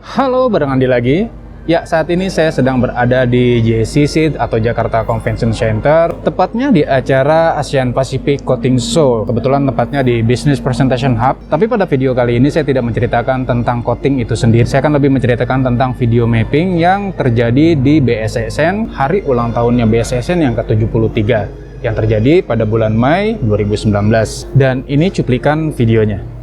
Halo, bareng Andi lagi. Ya, saat ini saya sedang berada di JCC atau Jakarta Convention Center, tepatnya di acara ASEAN Pacific Coating Show. Kebetulan tepatnya di Business Presentation Hub. Tapi pada video kali ini saya tidak menceritakan tentang coating itu sendiri. Saya akan lebih menceritakan tentang video mapping yang terjadi di BSSN, hari ulang tahunnya BSSN yang ke-73, yang terjadi pada bulan Mei 2019. Dan ini cuplikan videonya.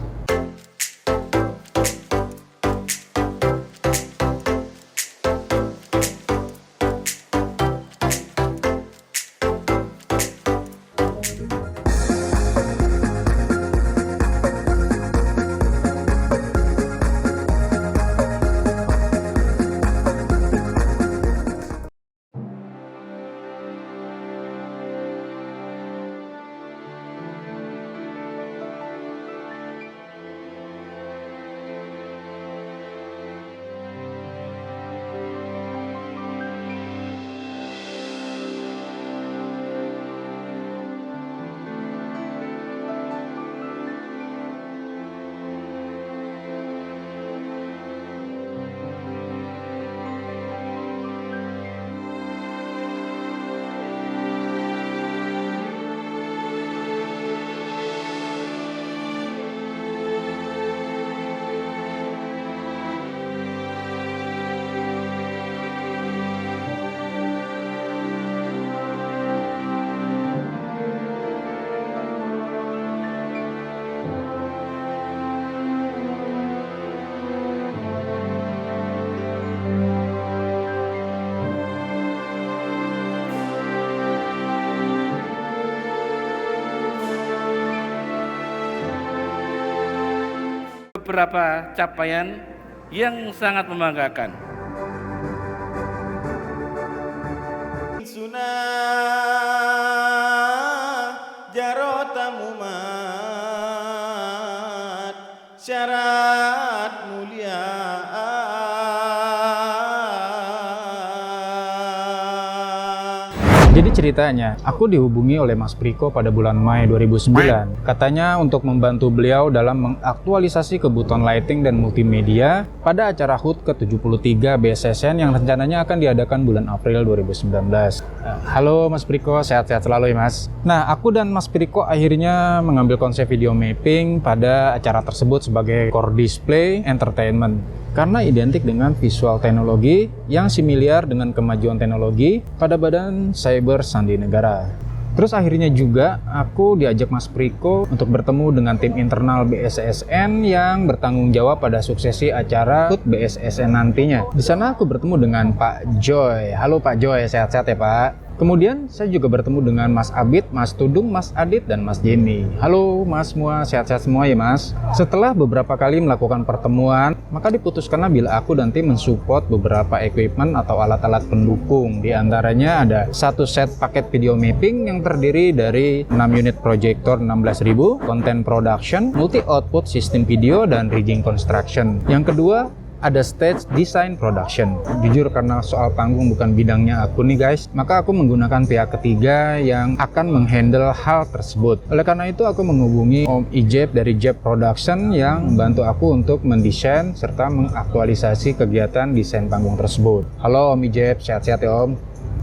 Beberapa capaian yang sangat membanggakan. Sunnah jarotamumat syarat mulia. Jadi ceritanya, aku dihubungi oleh Mas Priko pada bulan Mei 2009. Katanya untuk membantu beliau dalam mengaktualisasi kebutuhan lighting dan multimedia pada acara HUT ke-73 BSSN yang rencananya akan diadakan bulan April 2019. Halo Mas Priko, sehat-sehat selalu ya Mas. Nah, aku dan Mas Priko akhirnya mengambil konsep video mapping pada acara tersebut sebagai core display entertainment. Karena identik dengan visual teknologi yang similar dengan kemajuan teknologi pada Badan Cyber Sandi Negara. Terus akhirnya juga aku diajak Mas Priko untuk bertemu dengan tim internal BSSN yang bertanggung jawab pada suksesi acara HUT BSSN nantinya. Di sana aku bertemu dengan Pak Joy. Halo Pak Joy, sehat-sehat ya Pak? Kemudian saya juga bertemu dengan Mas Abid, Mas Tudung, Mas Adit, dan Mas Jenny. Halo Mas semua, sehat-sehat semua ya Mas? Setelah beberapa kali melakukan pertemuan, maka diputuskanlah bila aku dan tim mensupport beberapa equipment atau alat-alat pendukung. Di antaranya ada satu set paket video mapping yang terdiri dari 6 unit proyektor 16.000, content production, multi output sistem video, dan rigging construction. Yang kedua, ada stage design production. Jujur karena soal panggung bukan bidangnya aku nih guys, maka aku menggunakan pihak ketiga yang akan menghandle hal tersebut. Oleh karena itu aku menghubungi Om Ijep dari Jep Production yang membantu aku untuk mendesain serta mengaktualisasi kegiatan desain panggung tersebut. Halo Om Ijep, sehat-sehat ya Om.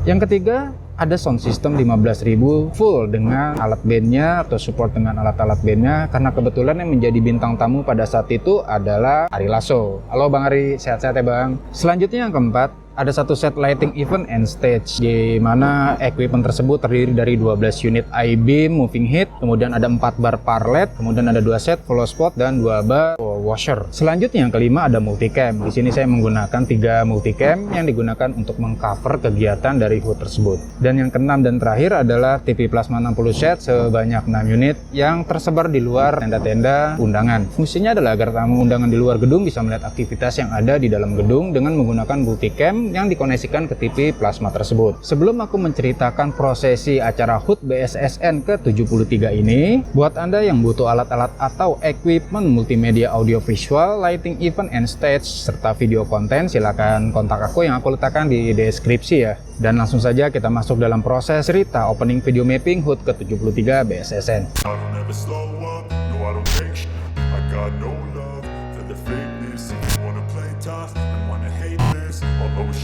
Yang ketiga, ada sound system 15.000 full dengan alat bandnya atau support dengan alat-alat bandnya, karena kebetulan yang menjadi bintang tamu pada saat itu adalah Ari Lasso. Halo Bang Ari, sehat-sehat ya Bang. Selanjutnya yang keempat, ada satu set lighting event and stage, di mana equipment tersebut terdiri dari 12 unit I-beam moving head, kemudian ada 4 bar parlet, kemudian ada 2 set follow spot dan 2 bar washer. Selanjutnya yang kelima ada multicam. Di sini saya menggunakan 3 multicam yang digunakan untuk mengcover kegiatan dari HUT tersebut. Dan yang keenam dan terakhir adalah TV plasma 60 set sebanyak 6 unit yang tersebar di luar tenda-tenda undangan. Fungsinya adalah agar tamu undangan di luar gedung bisa melihat aktivitas yang ada di dalam gedung dengan menggunakan multicam yang dikoneksikan ke TV plasma tersebut. Sebelum aku menceritakan prosesi acara HUT BSSN ke-73 ini, buat Anda yang butuh alat-alat atau equipment multimedia audiovisual, lighting event and stage, serta video konten, silakan kontak aku yang aku letakkan di deskripsi ya. Dan langsung saja kita masuk dalam proses cerita opening video mapping HUT ke-73 BSSN.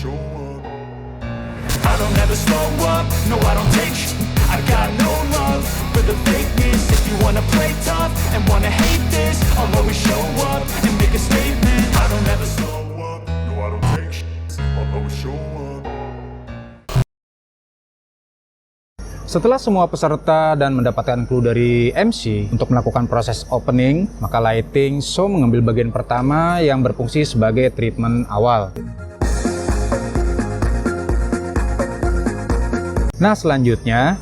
show up. I don't ever slow up, no I don't take sh**. I got no love for the fakeness. If you wanna play tough and wanna hate this, I'll always show up and make a statement. I don't ever slow up, no I don't take sh**. I'll always show up. Setelah semua peserta dan mendapatkan clue dari MC untuk melakukan proses opening, maka lighting show mengambil bagian pertama yang berfungsi sebagai treatment awal. Nah, selanjutnya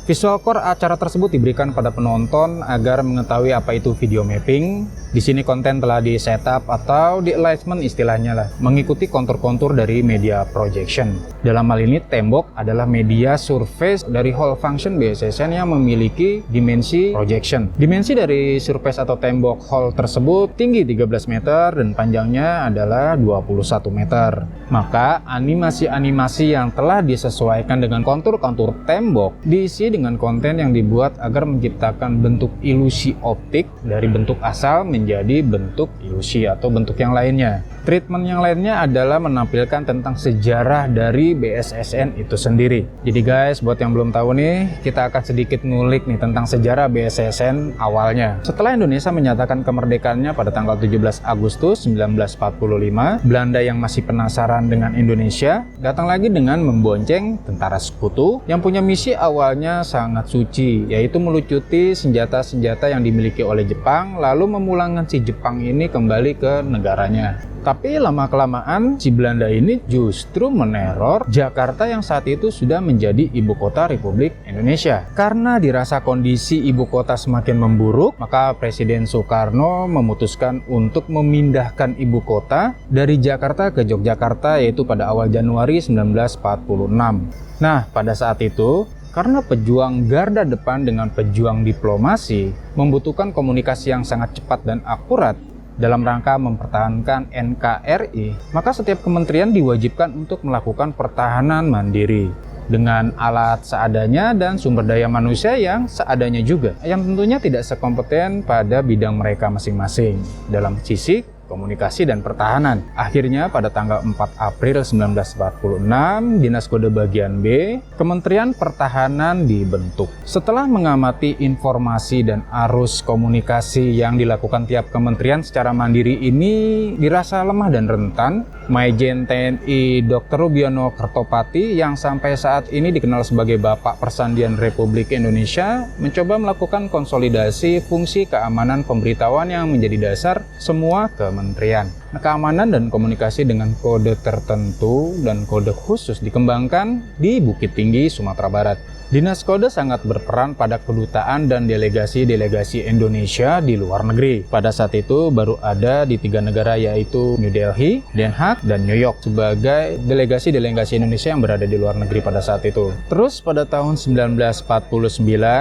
visual core acara tersebut diberikan pada penonton agar mengetahui apa itu video mapping. Di sini konten telah di setup atau di alignment istilahnya lah, mengikuti kontur-kontur dari media projection. Dalam hal ini tembok adalah media surface dari hall function BSSN yang memiliki dimensi projection. Dimensi dari surface atau tembok hall tersebut tinggi 13 meter dan panjangnya adalah 21 meter. Maka animasi-animasi yang telah disesuaikan dengan kontur-kontur tembok diisi dengan konten yang dibuat agar menciptakan bentuk ilusi optik dari bentuk asal menjadi bentuk ilusi atau bentuk yang lainnya. Treatment yang lainnya adalah menampilkan tentang sejarah dari BSSN itu sendiri. Jadi guys, buat yang belum tahu nih, kita akan sedikit ngulik nih tentang sejarah BSSN awalnya. Setelah Indonesia menyatakan kemerdekaannya pada tanggal 17 Agustus 1945, Belanda yang masih penasaran dengan Indonesia datang lagi dengan membonceng tentara sekutu yang punya misi awalnya sangat suci, yaitu melucuti senjata-senjata yang dimiliki oleh Jepang lalu memulangkan si Jepang ini kembali ke negaranya. Tapi lama-kelamaan si Belanda ini justru meneror Jakarta yang saat itu sudah menjadi ibu kota Republik Indonesia. Karena dirasa kondisi ibu kota semakin memburuk, maka Presiden Soekarno memutuskan untuk memindahkan ibu kota dari Jakarta ke Yogyakarta, yaitu pada awal Januari 1946. Nah, pada saat itu karena pejuang garda depan dengan pejuang diplomasi membutuhkan komunikasi yang sangat cepat dan akurat dalam rangka mempertahankan NKRI, maka setiap kementerian diwajibkan untuk melakukan pertahanan mandiri dengan alat seadanya dan sumber daya manusia yang seadanya juga, yang tentunya tidak sekompeten pada bidang mereka masing-masing dalam sisi komunikasi dan pertahanan. Akhirnya pada tanggal 4 April 1946, Dinas Kode Bagian B, Kementerian Pertahanan dibentuk. Setelah mengamati informasi dan arus komunikasi yang dilakukan tiap kementerian secara mandiri ini dirasa lemah dan rentan, Majen TNI Dr. Rubiono Kertopati yang sampai saat ini dikenal sebagai Bapak Persandian Republik Indonesia mencoba melakukan konsolidasi fungsi keamanan pemberitahuan yang menjadi dasar semua kementerian. Keamanan dan komunikasi dengan kode tertentu dan kode khusus dikembangkan di Bukit Tinggi, Sumatera Barat. Dinas Kode sangat berperan pada kedutaan dan delegasi-delegasi Indonesia di luar negeri. Pada saat itu baru ada di 3 negara, yaitu New Delhi, Den Haag, dan New York sebagai delegasi-delegasi Indonesia yang berada di luar negeri pada saat itu. Terus pada tahun 1949,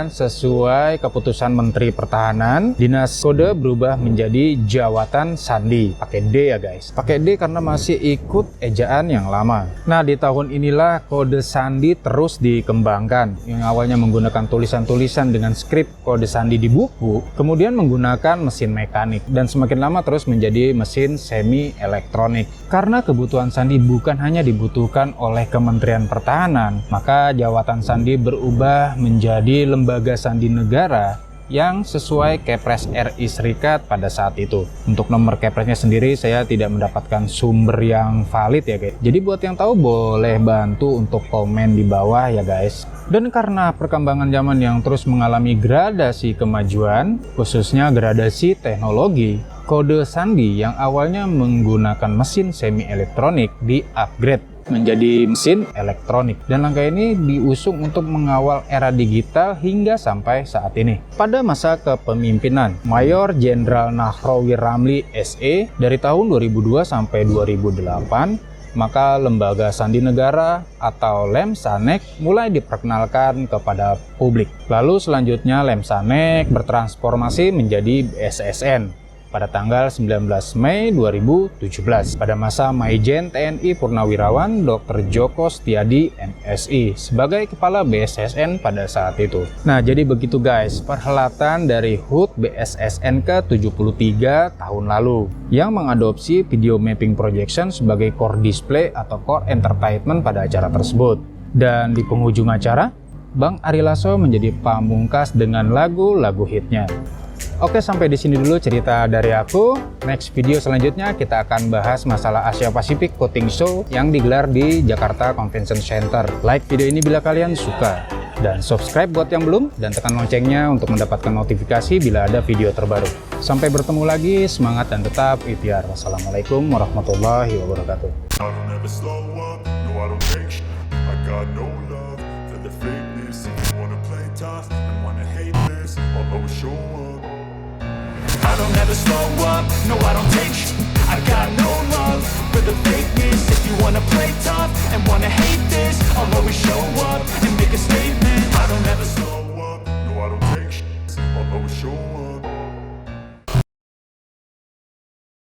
sesuai keputusan Menteri Pertahanan, Dinas Kode berubah menjadi Jawatan Sandi. Pakai D ya guys. Pakai D karena masih ikut ejaan yang lama. Nah, di tahun inilah kode Sandi terus dikembangkan. Yang awalnya menggunakan tulisan-tulisan dengan skrip kode sandi di buku, kemudian menggunakan mesin mekanik, dan semakin lama terus menjadi mesin semi elektronik. Karena kebutuhan sandi bukan hanya dibutuhkan oleh Kementerian Pertahanan, maka Jawatan Sandi berubah menjadi lembaga sandi negara yang sesuai Kepres RI Serikat pada saat itu. Untuk nomor Kepresnya sendiri saya tidak mendapatkan sumber yang valid ya guys. Jadi buat yang tahu boleh bantu untuk komen di bawah ya guys. Dan karena perkembangan zaman yang terus mengalami gradasi kemajuan, khususnya gradasi teknologi, kode sandi yang awalnya menggunakan mesin semi elektronik di-upgrade menjadi mesin elektronik, dan langkah ini diusung untuk mengawal era digital hingga sampai saat ini. Pada masa kepemimpinan Mayor Jenderal Nahrawi Ramli SE dari tahun 2002 sampai 2008, maka lembaga sandi negara atau Lemsanek mulai diperkenalkan kepada publik. Lalu selanjutnya Lemsanek bertransformasi menjadi BSSN. pada tanggal 19 Mei 2017 pada masa Maijen TNI Purnawirawan Dr. Joko Setiadi MSI sebagai Kepala BSSN pada saat itu. Nah, jadi begitu guys, perhelatan dari HUT BSSN ke-73 tahun lalu yang mengadopsi video mapping projection sebagai core display atau core entertainment pada acara tersebut. Dan di penghujung acara, Bang Ari Lasso menjadi pamungkas dengan lagu-lagu hitnya. Oke, sampai di sini dulu cerita dari aku. Next video selanjutnya kita akan bahas masalah Asia Pacific Coding Show yang digelar di Jakarta Convention Center. Like video ini bila kalian suka. Dan subscribe buat yang belum, dan tekan loncengnya untuk mendapatkan notifikasi bila ada video terbaru. Sampai bertemu lagi, semangat dan tetap ikhtiar. Wassalamualaikum warahmatullahi wabarakatuh. I don't ever slow up, no I don't take shit. I got no love for the fakeness. If you wanna play tough and wanna hate this, I'll always show up. I don't ever slow up, no I don't take shit. I got no love for the fakeness. If you wanna play tough and wanna hate this, I'll always show up.